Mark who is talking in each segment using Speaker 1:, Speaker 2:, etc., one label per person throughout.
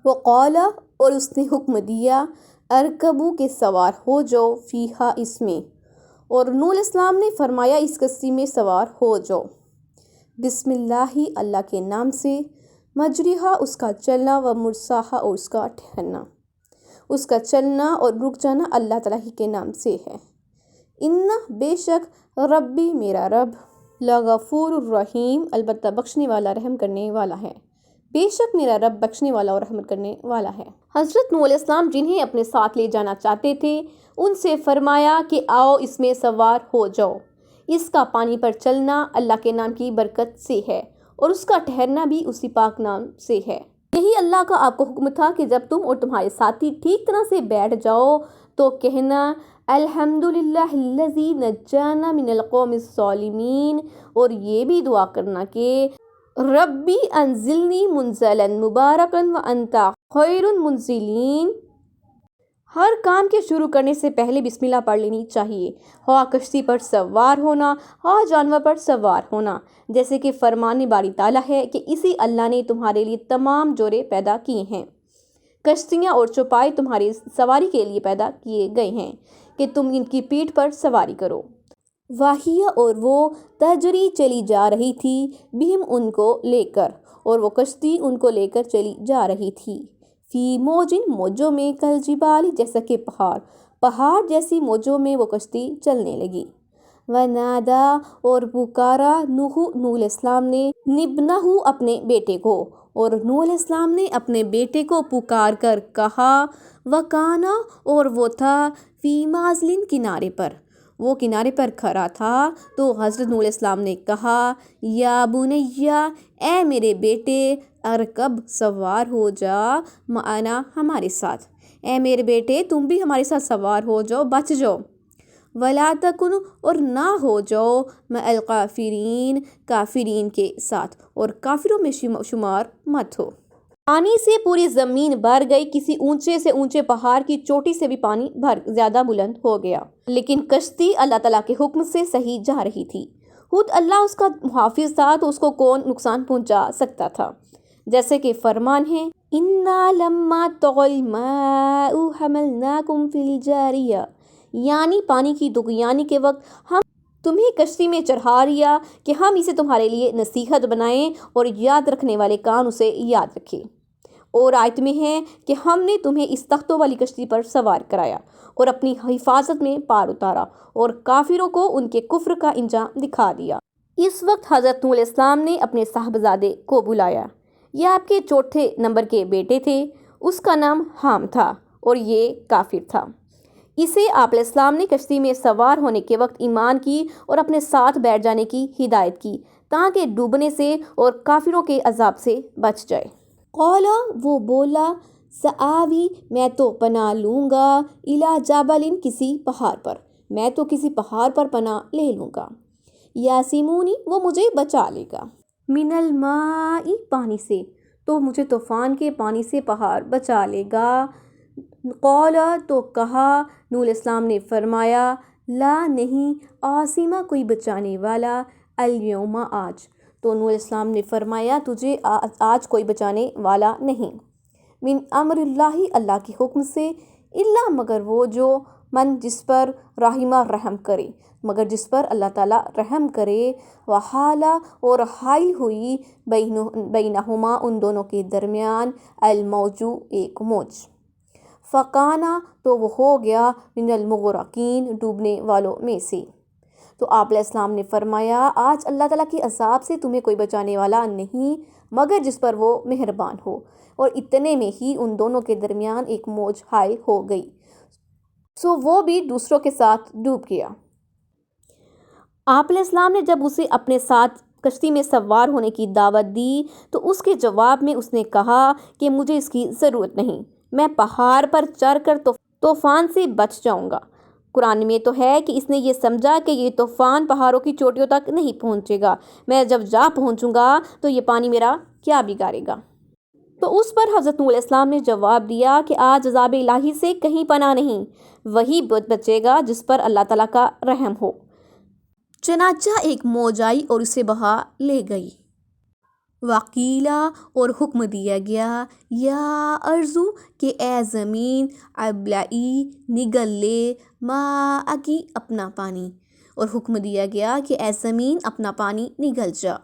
Speaker 1: وقال اور اس نے حکم دیا ارکبو کے سوار ہو جاؤ فیہا اس میں، اور نوح علیہ السلام نے فرمایا اس کشتی میں سوار ہو جاؤ، بسم اللہ اللہ کے نام سے، مجریہا اس کا چلنا و مرساہا اور اس کا ٹھہرنا، اس کا چلنا اور رک جانا اللہ تعالیٰ ہی کے نام سے ہے۔ ان بے شک ربی میرا رب لغفور الرحیم البتہ بخشنے والا رحم کرنے والا ہے، بے شک میرا رب بخشنے والا اور رحمت کرنے والا ہے۔ حضرت نوح علیہ السلام جنہیں اپنے ساتھ لے جانا چاہتے تھے ان سے فرمایا کہ آؤ اس میں سوار ہو جاؤ، اس کا پانی پر چلنا اللہ کے نام کی برکت سے ہے اور اس کا ٹھہرنا بھی اسی پاک نام سے ہے۔ یہی اللہ کا آپ کو حکم تھا کہ جب تم اور تمہارے ساتھی ٹھیک طرح سے بیٹھ جاؤ تو کہنا الحمدللہ الذی نجانا من القوم الظالمین، اور یہ بھی دعا کرنا کہ ربی انزلنی منزلا مبارکا وانت خیر المنزلین۔ ہر کام کے شروع کرنے سے پہلے بسم اللہ پڑھ لینی چاہیے، خواہ کشتی پر سوار ہونا خواہ جانور پر سوار ہونا، جیسے کہ فرمان باری تعالیٰ ہے کہ اسی اللہ نے تمہارے لیے تمام جوڑے پیدا کیے ہیں، کشتیاں اور چوپائے تمہاری سواری کے لیے پیدا کیے گئے ہیں کہ تم ان کی پیٹھ پر سواری کرو۔ واہیہ اور وہ تجری چلی جا رہی تھی بہم ان کو لے کر، اور وہ کشتی ان کو لے کر چلی جا رہی تھی، فی موجن موجوں میں کل جبال جیسا کہ پہاڑ جیسی موجوں میں وہ کشتی چلنے لگی۔ ونادا اور پکارا نوح علیہ السلام نے نبنہ اپنے بیٹے کو، اور نوح علیہ السلام نے اپنے بیٹے کو پکار کر کہا وکانا اور وہ تھا فی معزلن کنارے پر، وہ کنارے پر کھڑا تھا، تو حضرت نوح علیہ السلام نے کہا یا بنیا اے میرے بیٹے ارکب سوار ہو جا معنا ہمارے ساتھ، اے میرے بیٹے تم بھی ہمارے ساتھ سوار ہو جاؤ، بچ جاؤ، ولا تکن اور نہ ہو جاؤ مع الکافرین کافرین کے ساتھ، اور کافروں میں شمار مت ہو۔ پانی سے پوری زمین بھر گئی، کسی اونچے سے اونچے پہاڑ کی چوٹی سے بھی پانی زیادہ بلند ہو گیا، لیکن کشتی اللہ تعالیٰ کے حکم سے صحیح جا رہی تھی، خود اللہ اس کا محافظ تھا تو اس کو کون نقصان پہنچا سکتا تھا، جیسے کہ فرمان ہے اِنَّا لَمَّا طَغَى الْمَاءُ حَمَلْنَاكُمْ فِي الْجَارِيَةِ، یعنی پانی کی دغیانی کے وقت ہم تمہیں کشتی میں چڑھا لیا کہ ہم اسے تمہارے لیے نصیحت بنائیں اور یاد رکھنے والے کان اسے یاد رکھیں۔ اور آیت میں ہے کہ ہم نے تمہیں اس تختوں والی کشتی پر سوار کرایا اور اپنی حفاظت میں پار اتارا اور کافروں کو ان کے کفر کا انجام دکھا دیا۔ اس وقت حضرت نوح علیہ السلام نے اپنے صاحبزادے کو بلایا، یہ آپ کے چوتھے نمبر کے بیٹے تھے، اس کا نام حام تھا اور یہ کافر تھا۔ اسے آپ علیہ السلام نے کشتی میں سوار ہونے کے وقت ایمان کی اور اپنے ساتھ بیٹھ جانے کی ہدایت کی تاکہ ڈوبنے سے اور کافروں کے عذاب سے بچ جائے۔ قالا وہ بولا سآوی میں تو پناہ لوں گا الی جبل کسی پہاڑ پر، میں تو کسی پہاڑ پر پناہ لے لوں گا، یاسمونی وہ مجھے بچا لے گا، من الماء پانی سے، تو مجھے طوفان کے پانی سے پہاڑ بچا لے گا۔ قالا تو کہا نوح علیہ السلام نے فرمایا لا نہیں عاصمہ کوئی بچانے والا الیوم آج، تو نوح علیہ السلام نے فرمایا تجھے آج کوئی بچانے والا نہیں، من امر اللہ اللہ کے حکم سے، الا مگر وہ جو من جس پر رحمہ رحم کرے، مگر جس پر اللہ تعالیٰ رحم کرے، وحالا اور حائل ہوئی بینہما ان دونوں کے درمیان الموجو ایک موج، فکانا تو وہ ہو گیا من المغرقین ڈوبنے والوں میں سے۔ تو آپ علیہ السلام نے فرمایا آج اللہ تعالیٰ کے عذاب سے تمہیں کوئی بچانے والا نہیں مگر جس پر وہ مہربان ہو، اور اتنے میں ہی ان دونوں کے درمیان ایک موج حائل ہو گئی، سو وہ بھی دوسروں کے ساتھ ڈوب گیا۔ آپ علیہ السلام نے جب اسے اپنے ساتھ کشتی میں سوار ہونے کی دعوت دی تو اس کے جواب میں اس نے کہا کہ مجھے اس کی ضرورت نہیں، میں پہاڑ پر چڑھ کر طوفان سے بچ جاؤں گا۔ قرآن میں تو ہے کہ اس نے یہ سمجھا کہ یہ طوفان پہاڑوں کی چوٹیوں تک نہیں پہنچے گا، میں جب جا پہنچوں گا تو یہ پانی میرا کیا بگاڑے گا۔ تو اس پر حضرت نوح علیہ السلام نے جواب دیا کہ آج عذاب الہی سے کہیں پناہ نہیں، وہی بچے گا جس پر اللہ تعالیٰ کا رحم ہو۔ چنانچہ ایک موج آئی اور اسے بہا لے گئی۔ وقیلا اور حکم دیا گیا یا ارضو کہ اے زمین ابلعی نگل لے ماءکی اپنا پانی، اور حکم دیا گیا کہ اے زمین اپنا پانی نگل جا،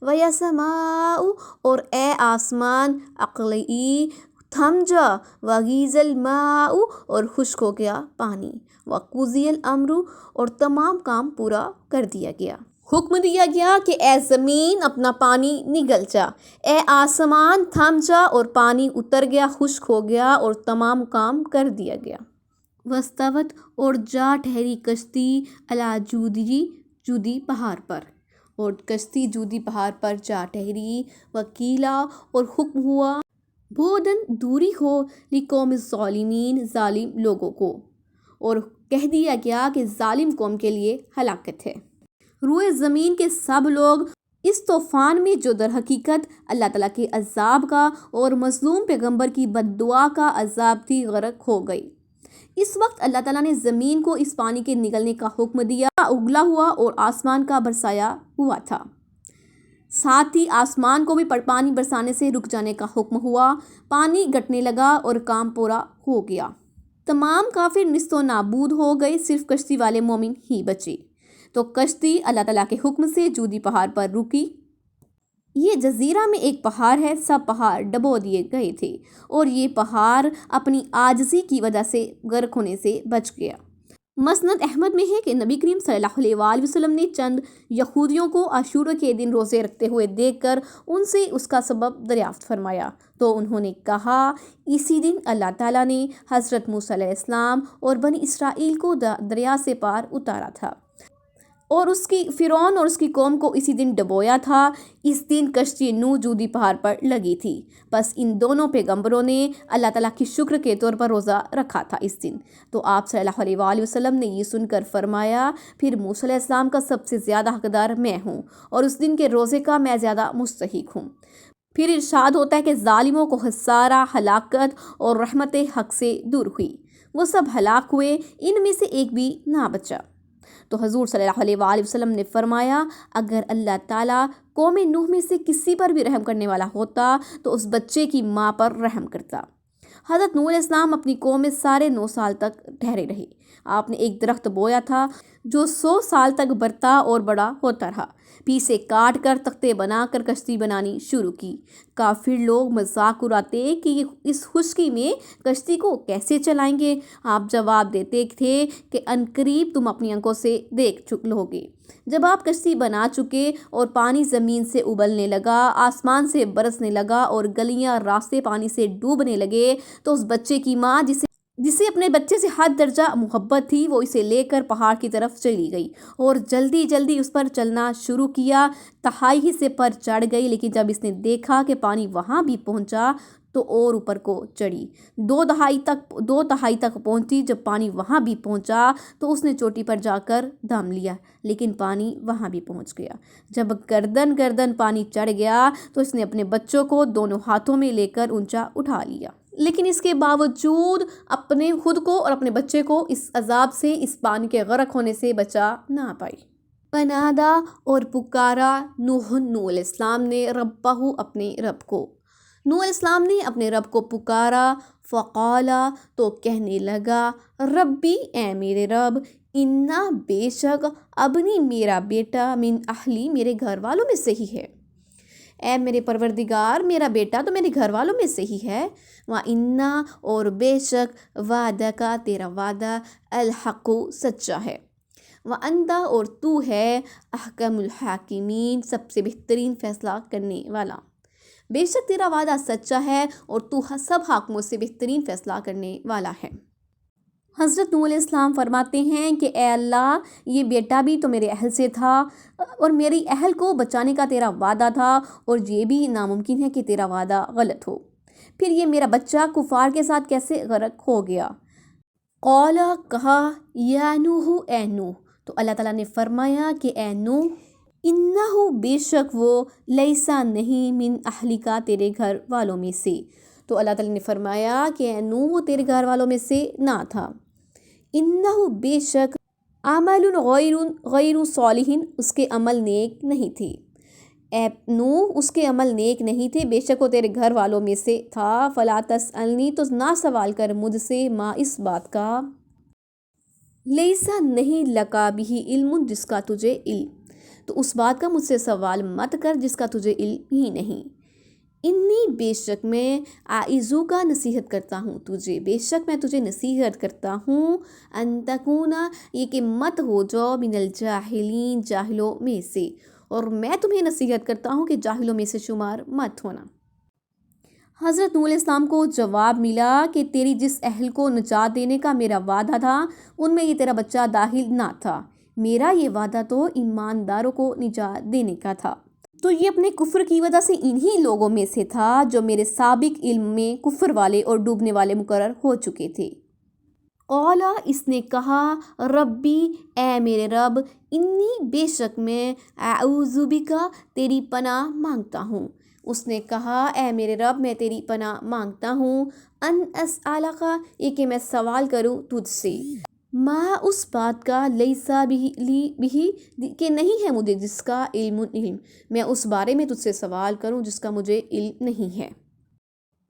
Speaker 1: ویا سماء اور اے آسمان اقلعی تھم جا، وغیض الماء اور خشک ہو گیا پانی، وقضی الامر اور تمام کام پورا کر دیا گیا۔ حکم دیا گیا کہ اے زمین اپنا پانی نگل جا، اے آسمان تھم جا، اور پانی اتر گیا، خشک ہو گیا اور تمام کام کر دیا گیا۔ وستوت اور جا ٹھہری کشتی علی جودی پہاڑ پر، اور کشتی جودی پہاڑ پر جا ٹھہری۔ وکیلا اور حکم ہوا بودن دوری ہو لقوم الظالمین ظالم لوگوں کو، اور کہہ دیا گیا کہ ظالم قوم کے لیے ہلاکت ہے۔ روئے زمین کے سب لوگ اس طوفان میں جو در حقیقت اللہ تعالیٰ کے عذاب کا اور مظلوم پیغمبر کی بد دعا کا عذاب تھی، غرق ہو گئی۔ اس وقت اللہ تعالیٰ نے زمین کو اس پانی کے نگلنے کا حکم دیا، اگلا ہوا اور آسمان کا برسایا ہوا تھا، ساتھ ہی آسمان کو بھی پانی برسانے سے رک جانے کا حکم ہوا۔ پانی گھٹنے لگا اور کام پورا ہو گیا، تمام کافر نیست و نابود ہو گئے، صرف کشتی والے مومن ہی بچے۔ تو کشتی اللہ تعالیٰ کے حکم سے جودی پہاڑ پر رکی۔ یہ جزیرہ میں ایک پہاڑ ہے، سب پہاڑ ڈبو دیے گئے تھے، اور یہ پہاڑ اپنی عاجزی کی وجہ سے غرق ہونے سے بچ گیا۔ مسند احمد میں ہے کہ نبی کریم صلی اللہ علیہ وآلہ وسلم نے چند یہودیوں کو عاشورہ کے دن روزے رکھتے ہوئے دیکھ کر ان سے اس کا سبب دریافت فرمایا، تو انہوں نے کہا اسی دن اللہ تعالیٰ نے حضرت موسیٰ علیہ السلام اور بنی اسرائیل کو دریا سے پار اتارا تھا، اور فرعون اور اس کی قوم کو اسی دن ڈبویا تھا۔ اس دن کشتی نوح جودی پہاڑ پر لگی تھی، بس ان دونوں پیغمبروں نے اللہ تعالیٰ کی شکر کے طور پر روزہ رکھا تھا اس دن۔ تو آپ صلی اللہ علیہ وآلہ وسلم نے یہ سن کر فرمایا پھر موسیٰ علیہ السلام کا سب سے زیادہ حقدار میں ہوں، اور اس دن کے روزے کا میں زیادہ مستحق ہوں۔ پھر ارشاد ہوتا ہے کہ ظالموں کو خسارہ، ہلاکت اور رحمت حق سے دور ہوئی، وہ سب ہلاک ہوئے، ان میں سے ایک بھی نہ بچا۔ تو حضور صلی اللہ علیہ وآلہ وسلم نے فرمایا اگر اللہ تعالیٰ قوم نوح میں سے کسی پر بھی رحم کرنے والا ہوتا تو اس بچے کی ماں پر رحم کرتا۔ حضرت نوح علیہ السلام اپنی قوم میں سارے 9 سال تک ٹھہرے رہے۔ آپ نے ایک درخت بویا تھا جو 100 سال تک برتا اور بڑا ہوتا رہا، پھر اسے کاٹ کر تختے بنا کر کشتی بنانی شروع کی۔ کافر لوگ مذاق اڑاتے کہ اس خشکی میں کشتی کو کیسے چلائیں گے؟ آپ جواب دیتے تھے کہ عنقریب تم اپنی آنکھوں سے دیکھ لو گے۔ جب آپ کشتی بنا چکے اور پانی زمین سے ابلنے لگا، آسمان سے برسنے لگا اور گلیاں راستے پانی سے ڈوبنے لگے، تو اس بچے کی ماں جسے اپنے بچے سے حد درجہ محبت تھی، وہ اسے لے کر پہاڑ کی طرف چلی گئی اور جلدی جلدی اس پر چلنا شروع کیا۔ تہائی حصے پر چڑھ گئی، لیکن جب اس نے دیکھا کہ پانی وہاں بھی پہنچا تو اور اوپر کو چڑھی، 2/3 تک پہنچی۔ جب پانی وہاں بھی پہنچا تو اس نے چوٹی پر جا کر دم لیا، لیکن پانی وہاں بھی پہنچ گیا۔ جب گردن پانی چڑھ گیا تو اس نے اپنے بچوں کو دونوں ہاتھوں میں لے کر اونچا اٹھا لیا، لیکن اس کے باوجود اپنے خود کو اور اپنے بچے کو اس عذاب سے، اس پانی کے غرق ہونے سے بچا نہ پائی۔ فنادا اور پکارا نوح علیہ السلام نے ربہ اپنے رب کو، نوح علیہ السلام نے اپنے رب کو پکارا، فقالا تو کہنے لگا، ربی اے میرے رب، انا بے شک ابنی میرا بیٹا، من اہلی میرے گھر والوں میں سے ہی ہے، اے میرے پروردگار میرا بیٹا تو میرے گھر والوں میں سے ہی ہے، وَإِنَّا اور بے شک وعدہ تیرا وعدہ الحق سچا ہے، وَأَنْتَ اور تو ہے احکم الحاکمین سب سے بہترین فیصلہ کرنے والا، بے شک تیرا وعدہ سچا ہے اور تو سب حاکموں سے بہترین فیصلہ کرنے والا ہے۔ حضرت نوح علیہ السلام فرماتے ہیں کہ اے اللہ، یہ بیٹا بھی تو میرے اہل سے تھا اور میری اہل کو بچانے کا تیرا وعدہ تھا، اور یہ بھی ناممکن ہے کہ تیرا وعدہ غلط ہو، پھر یہ میرا بچہ کفار کے ساتھ کیسے غرق ہو گیا؟ قال کہا، یا نوح اے نوح، تو اللہ تعالیٰ نے فرمایا کہ اے نوح، انہو بے شک وہ، لیسا نہیں، من اہلکا تیرے گھر والوں میں سے، تو اللہ تعالیٰ نے فرمایا کہ اے نوح وہ تیرے گھر والوں میں سے نہ تھا، انہو بے شک عمل غیر صالح اس کے عمل نیک نہیں تھے، اے نوح اس کے عمل نیک نہیں تھے، بے شک وہ تیرے گھر والوں میں سے تھا۔ فلا تسألنی تو نہ سوال کر مجھ سے، ما اس بات کا، لیسا نہیں لکا بھی علم جس کا تجھے علم، تو اس بات کا مجھ سے سوال مت کر جس کا تجھے علم ہی نہیں۔ انی بے شک میں اعیذو کا نصیحت کرتا ہوں تجھے، بے شک میں تجھے نصیحت کرتا ہوں، ان تکونا یہ کہ مت ہو جاؤ، من الجاہلین جاہلوں میں سے، اور میں تمہیں نصیحت کرتا ہوں کہ جاہلوں میں سے شمار مت ہونا۔ حضرت نوح علیہ السلام کو جواب ملا کہ تیری جس اہل کو نجات دینے کا میرا وعدہ تھا ان میں یہ تیرا بچہ داخل نہ تھا، میرا یہ وعدہ تو ایمانداروں کو نجات دینے کا تھا، تو یہ اپنے کفر کی وجہ سے انہی لوگوں میں سے تھا جو میرے سابق علم میں کفر والے اور ڈوبنے والے مقرر ہو چکے تھے۔ قالا اس نے کہا، ربی اے میرے رب، انی بے شک میں اعوذ بکا تیری پناہ مانگتا ہوں، اس نے کہا اے میرے رب میں تیری پناہ مانگتا ہوں، ان اسألک یہ کہ میں سوال کروں تجھ سے، ما اس بات کا، لیسا بھی کہ نہیں ہے مجھے جس کا علم، میں اس بارے میں تجھ سے سوال کروں جس کا مجھے علم نہیں ہے۔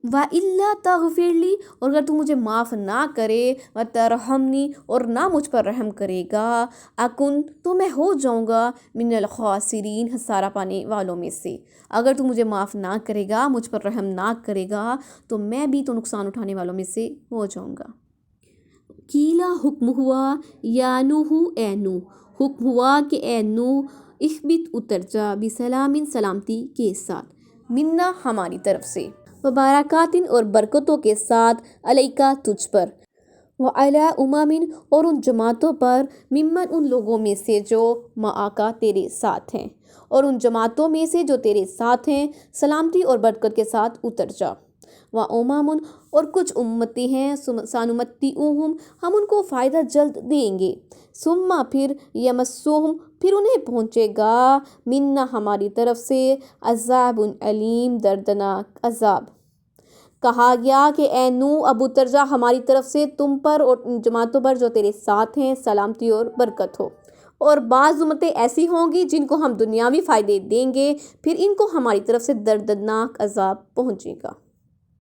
Speaker 1: وَإِلَّا تَغْفِرْ لِي اور اگر تو مجھے معاف نہ کرے، وَتَرْحَمْنِی اور نہ مجھ پر رحم کرے گا، اکن تو میں ہو جاؤں گا، من الخاسرین خسارہ پانے والوں میں سے، اگر تو مجھے معاف نہ کرے گا، مجھ پر رحم نہ کرے گا تو میں بھی تو نقصان اٹھانے والوں میں سے ہو جاؤں گا۔ کیلا حکم ہوا یا نوح اے نوح، حکم ہوا کہ اے نوح اخبت اتر جا، بسلام سلامتی کے ساتھ، منا ہماری طرف سے، وبرکات اور برکتوں کے ساتھ، علیکا تجھ پر، وعلی امم اور ان جماعتوں پر، ممن ان لوگوں میں سے جو معاکا تیرے ساتھ ہیں، اور ان جماعتوں میں سے جو تیرے ساتھ ہیں، سلامتی اور برکت کے ساتھ اتر جا، وامم اور کچھ امتی ہیں، سنمتعہم ہم ان کو فائدہ جلد دیں گے، ثم پھر یمسہم پھر انہیں پہنچے گا، منا ہماری طرف سے، عذاب علیم دردناک عذاب۔ کہا گیا کہ اے نوح اب اتر جا ہماری طرف سے، تم پر اور ان جماعتوں پر جو تیرے ساتھ ہیں سلامتی اور برکت ہو، اور بعض امتیں ایسی ہوں گی جن کو ہم دنیاوی فائدے دیں گے، پھر ان کو ہماری طرف سے دردناک عذاب پہنچے گا۔